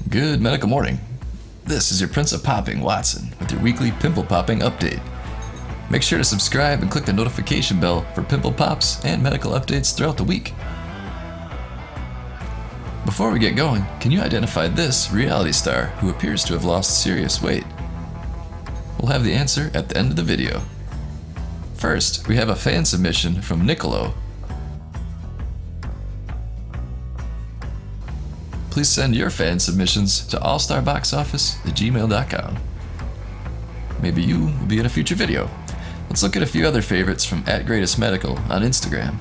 Good medical morning. This is your Prince of Popping, Watson, with your weekly pimple popping update. Make sure to subscribe and click the notification bell for pimple pops and medical updates throughout the week. Before we get going, can you identify this reality star who appears to have lost serious weight? We'll have the answer at the end of the video. First, we have a fan submission from Nicolo. Please send your fan submissions to allstarboxoffice@gmail.com. Maybe you will be in a future video. Let's look at a few other favorites from @GreatestMedical on Instagram.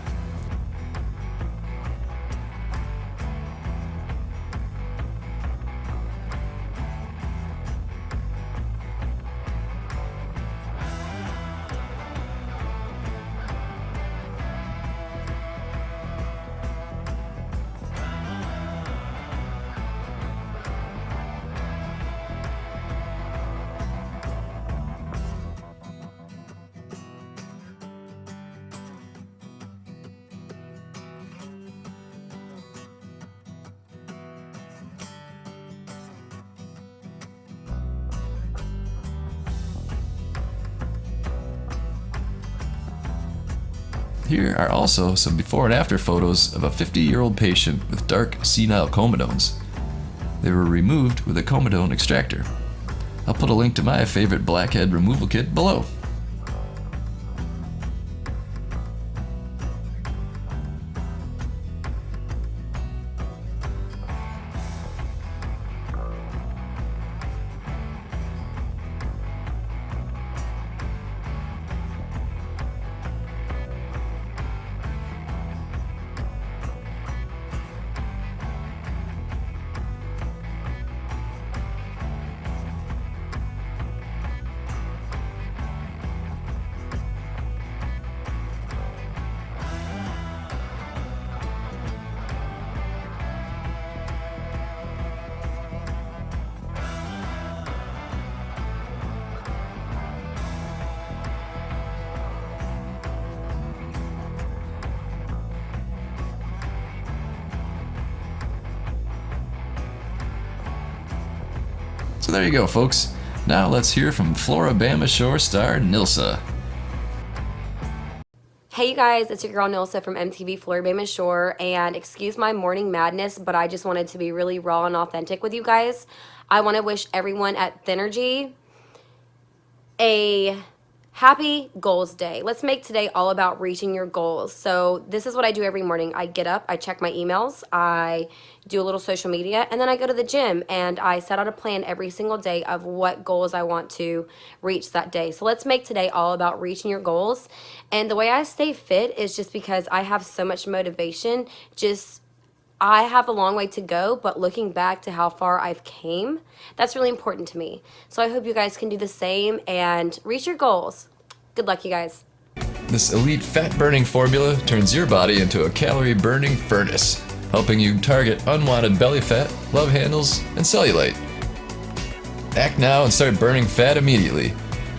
Here are also some before and after photos of a 50-year-old patient with dark senile comedones. They were removed with a comedone extractor. I'll put a link to my favorite blackhead removal kit below. So there you go, folks. Now let's hear from Floribama Shore star Nilsa. Hey you guys, it's your girl Nilsa from MTV Floribama Shore, and excuse my morning madness, but I just wanted to be really raw and authentic with you guys. I want to wish everyone at Thynergy a happy goals day. Let's make today all about reaching your goals. So this is what I do every morning. I get up, I check my emails, I do a little social media, and then I go to the gym and I set out a plan every single day of what goals I want to reach that day. So let's make today all about reaching your goals. And the way I stay fit is just because I have so much motivation. I have a long way to go, but looking back to how far I've came, that's really important to me. So I hope you guys can do the same and reach your goals. Good luck, you guys. This elite fat-burning formula turns your body into a calorie-burning furnace, helping you target unwanted belly fat, love handles, and cellulite. Act now and start burning fat immediately.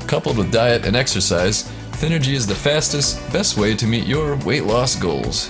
Coupled with diet and exercise, Thynergy is the fastest, best way to meet your weight loss goals.